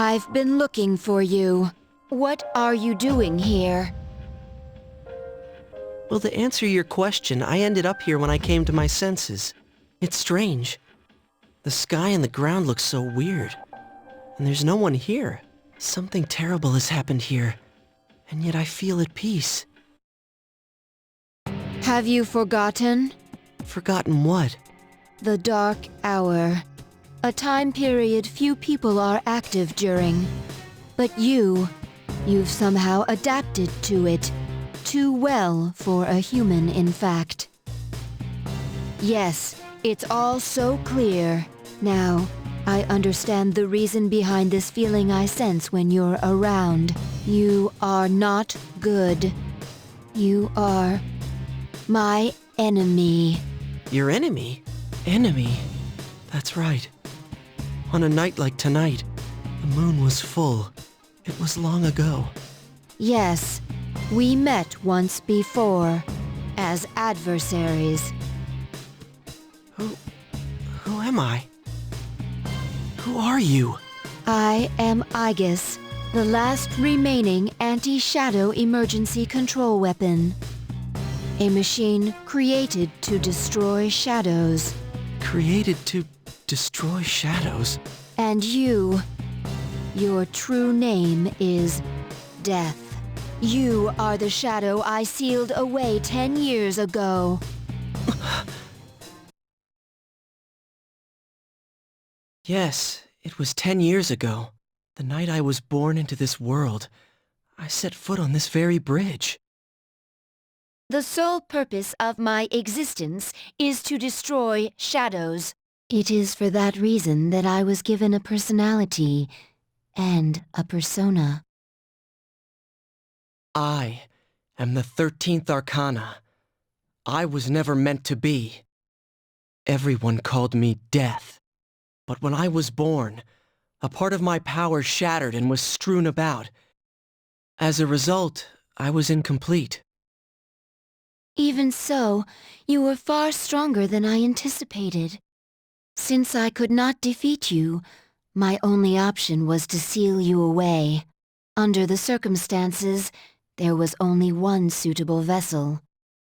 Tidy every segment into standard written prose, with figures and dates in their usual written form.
I've been looking for you. What are you doing here? Well, to answer your question, I ended up here when I came to my senses. It's strange. The sky and the ground look so weird. And there's no one here. Something terrible has happened here. And yet I feel at peace. Have you forgotten? Forgotten what? The Dark Hour. A time period few people are active during. But you've somehow adapted to it. Too well for a human, in fact. Yes, it's all so clear. Now, I understand the reason behind this feeling I sense when you're around. You are not good. You are my enemy. Your enemy? Enemy? That's right. On a night like tonight, the moon was full. It was long ago. Yes, we met once before, as adversaries. Who am I? Who are you? I am Aegis, the last remaining anti-shadow emergency control weapon. A machine created to destroy shadows. Created to destroy shadows? And you, your true name is Death. You are the shadow I sealed away 10 years ago. Yes, it was 10 years ago. The night I was born into this world. I set foot on this very bridge. The sole purpose of my existence is to destroy shadows. It is for that reason that I was given a personality and a persona. I am the 13th Arcana. I was never meant to be. Everyone called me Death. But when I was born, a part of my power shattered and was strewn about. As a result, I was incomplete. Even so, you were far stronger than I anticipated. Since I could not defeat you, my only option was to seal you away. Under the circumstances, there was only one suitable vessel.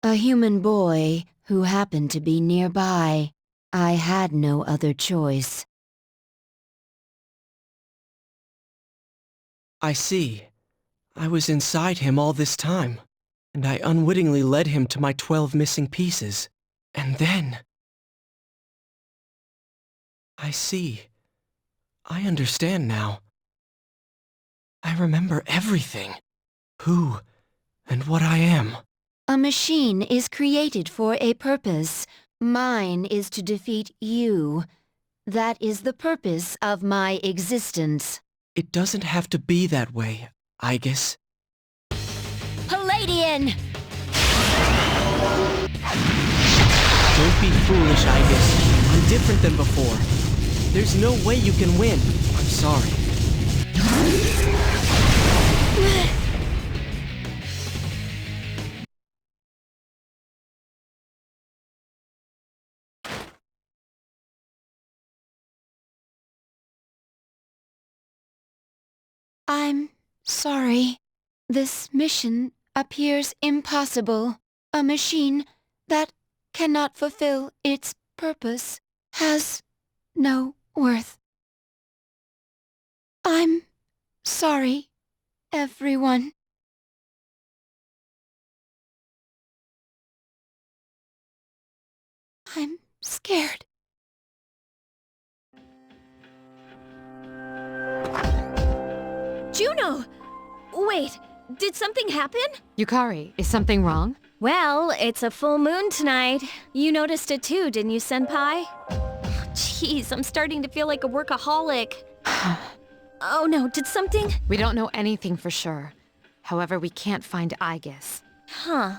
A human boy who happened to be nearby. I had no other choice. I see. I was inside him all this time, and I unwittingly led him to my 12 missing pieces. And then... I see. I understand now. I remember everything. Who and what I am. A machine is created for a purpose. Mine is to defeat you. That is the purpose of my existence. It doesn't have to be that way, Aegis. Palladian! Don't be foolish, Aegis. I'm different than before. There's no way you can win. I'm sorry. I'm sorry. This mission appears impossible. A machine that cannot fulfill its purpose has no worth. I'm sorry, everyone. I'm scared. Juno! Wait, did something happen? Yukari, is something wrong? Well, it's a full moon tonight. You noticed it too, didn't you, Senpai? Jeez, I'm starting to feel like a workaholic. Oh no, did something? We don't know anything for sure. However, we can't find Aegis. Huh.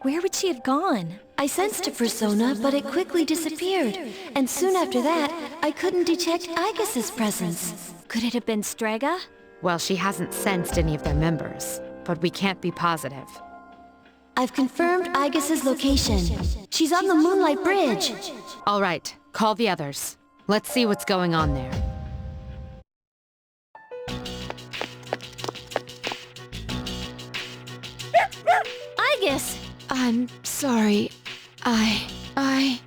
Where would she have gone? I sensed a persona, but it quickly disappeared. And soon after that, I couldn't detect Aegis's presence. Could it have been Strega? Well, she hasn't sensed any of their members, but we can't be positive. I've confirmed Aegis's location. She's on the Moonlight Bridge. All right, call the others. Let's see what's going on there. I'm sorry. I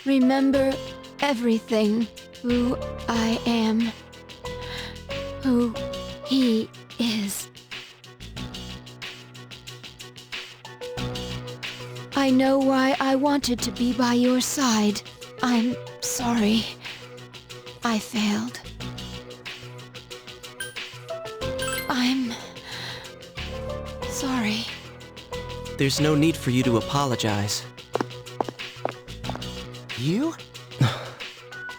remember everything. Who I am. Who he is. I know why I wanted to be by your side. I'm sorry. I failed. I'm sorry. There's no need for you to apologize. You?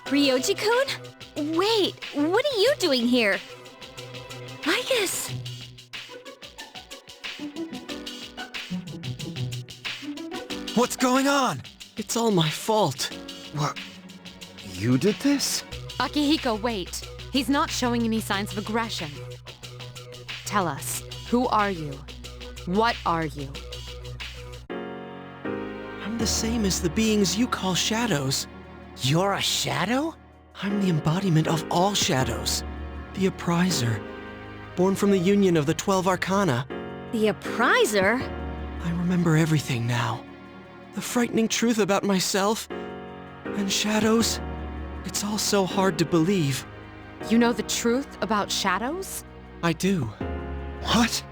Ryoji-kun? Wait, what are you doing here? I guess. What's going on? It's all my fault. What? You did this? Akihiko, wait. He's not showing any signs of aggression. Tell us, who are you? What are you? I'm the same as the beings you call shadows. You're a shadow? I'm the embodiment of all shadows. The Appriser. Born from the union of the 12 Arcana. The Appriser? I remember everything now. The frightening truth about myself. And shadows. It's all so hard to believe. You know the truth about shadows? I do. What?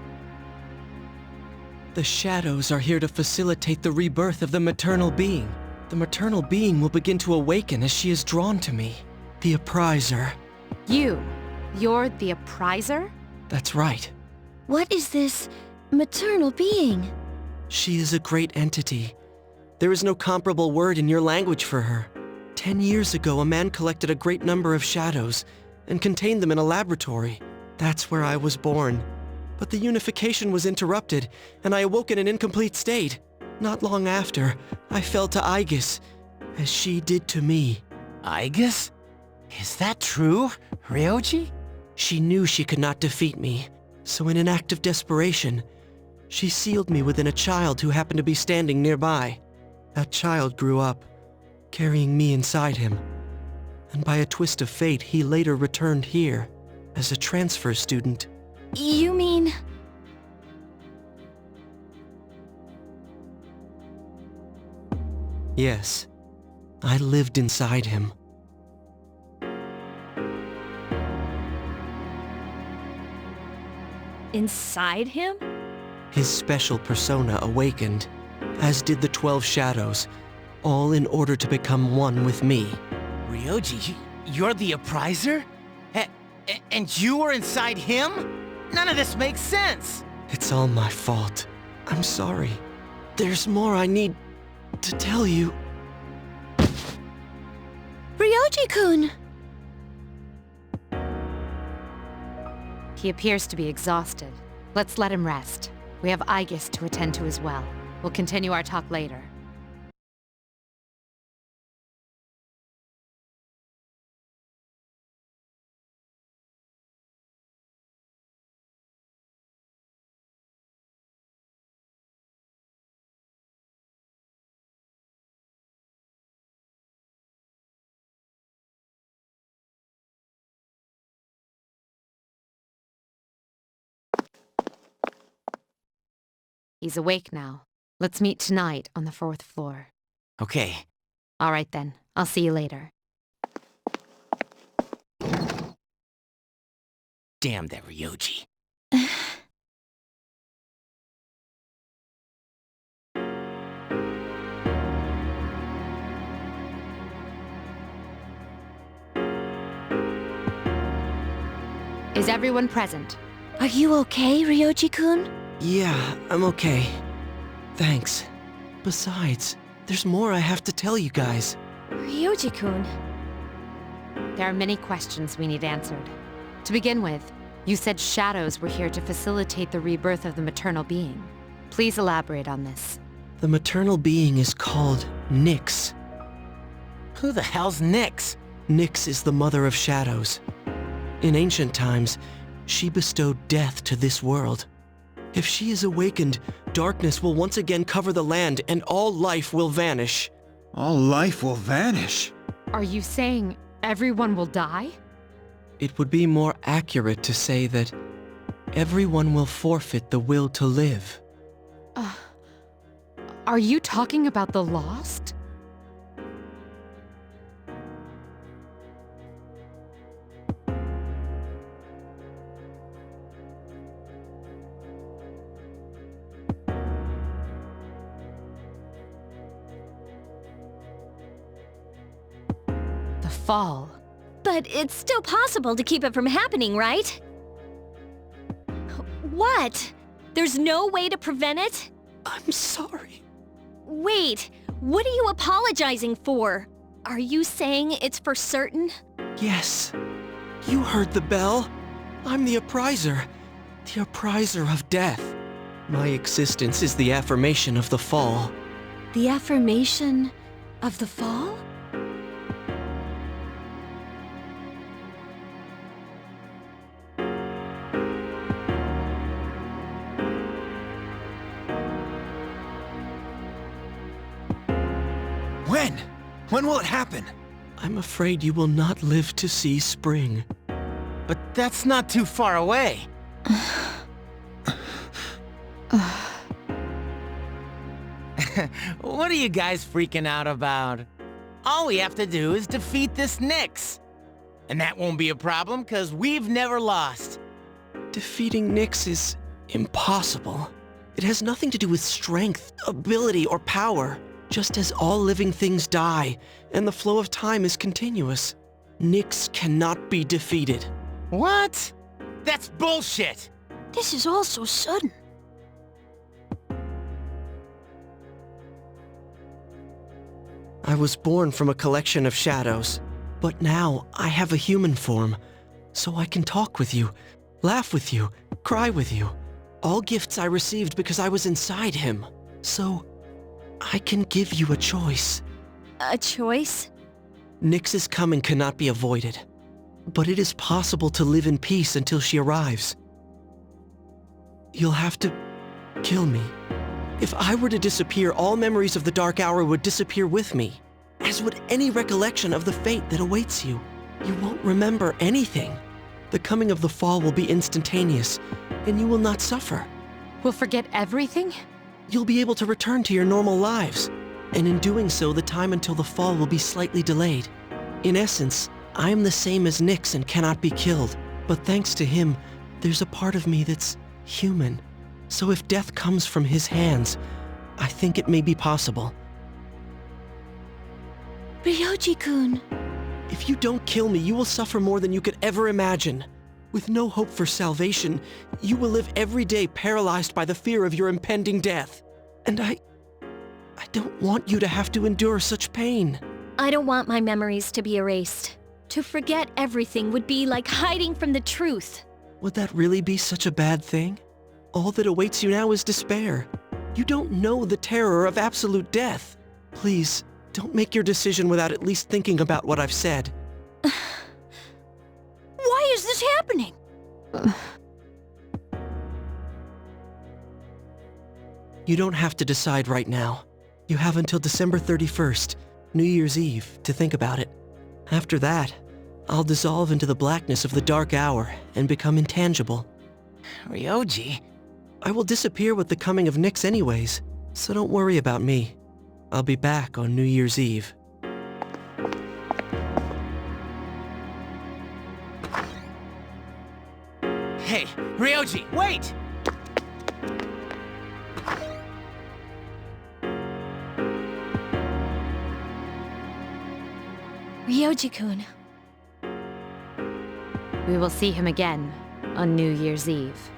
The shadows are here to facilitate the rebirth of the maternal being. The maternal being will begin to awaken as she is drawn to me. The Appriser. You're the Appriser? That's right. What is this maternal being? She is a great entity. There is no comparable word in your language for her. 10 years ago, a man collected a great number of shadows and contained them in a laboratory. That's where I was born. But the unification was interrupted, and I awoke in an incomplete state. Not long after, I fell to Aegis, as she did to me. Aegis? Is that true, Ryoji? She knew she could not defeat me, so in an act of desperation, she sealed me within a child who happened to be standing nearby. That child grew up, carrying me inside him. And by a twist of fate, he later returned here as a transfer student. You mean... Yes, I lived inside him. inside him? His special persona awakened, as did the 12 shadows, all in order to become one with me. Ryoji, you're the Appriser? And you were inside him? None of this makes sense! It's all my fault. I'm sorry. There's more I need to tell you. Ryoji-kun! He appears to be exhausted. Let's let him rest. We have Aegis to attend to as well. We'll continue our talk later. He's awake now. Let's meet tonight on the 4th floor. Okay. All right then. I'll see you later. Damn that Ryoji. Is everyone present? Are you okay, Ryoji-kun? Yeah, I'm okay. Thanks. Besides, there's more I have to tell you guys. Ryoji-kun. There are many questions we need answered. To begin with, you said shadows were here to facilitate the rebirth of the maternal being. Please elaborate on this. The maternal being is called Nyx. Who the hell's Nyx? Nyx is the mother of shadows. In ancient times, she bestowed death to this world. If she is awakened, darkness will once again cover the land and all life will vanish. All life will vanish. Are you saying everyone will die? It would be more accurate to say that everyone will forfeit the will to live. Are you talking about the Lost? The Fall. But it's still possible to keep it from happening, right? What? There's no way to prevent it? I'm sorry. Wait, what are you apologizing for? Are you saying it's for certain? Yes. You heard the bell. I'm the appriser. The appriser of death. My existence is the affirmation of the fall. The affirmation of the fall? When? When will it happen? I'm afraid you will not live to see spring. But that's not too far away. What are you guys freaking out about? All we have to do is defeat this Nyx. And that won't be a problem, because we've never lost. Defeating Nyx is impossible. It has nothing to do with strength, ability, or power. Just as all living things die, and the flow of time is continuous, Nyx cannot be defeated. What? That's bullshit! This is all so sudden. I was born from a collection of shadows, but now I have a human form, so I can talk with you, laugh with you, cry with you. All gifts I received because I was inside him, so I can give you a choice. A choice? Nyx's coming cannot be avoided, but it is possible to live in peace until she arrives. You'll have to kill me. If I were to disappear, all memories of the Dark Hour would disappear with me, as would any recollection of the fate that awaits you. You won't remember anything. The coming of the fall will be instantaneous, and you will not suffer. We'll forget everything? You'll be able to return to your normal lives, and in doing so, the time until the fall will be slightly delayed. In essence, I am the same as Nyx and cannot be killed, but thanks to him, there's a part of me that's human. So if death comes from his hands, I think it may be possible. Ryoji-kun. If you don't kill me, you will suffer more than you could ever imagine. With no hope for salvation, you will live every day paralyzed by the fear of your impending death. And I don't want you to have to endure such pain. I don't want my memories to be erased. To forget everything would be like hiding from the truth. Would that really be such a bad thing? All that awaits you now is despair. You don't know the terror of absolute death. Please, don't make your decision without at least thinking about what I've said. Why is this happening? You don't have to decide right now. You have until December 31st, New Year's Eve, to think about it. After that, I'll dissolve into the blackness of the Dark Hour and become intangible. Ryoji? I will disappear with the coming of Nyx anyways, so don't worry about me. I'll be back on New Year's Eve. Hey, Ryoji, wait! Ryoji-kun. We will see him again on New Year's Eve.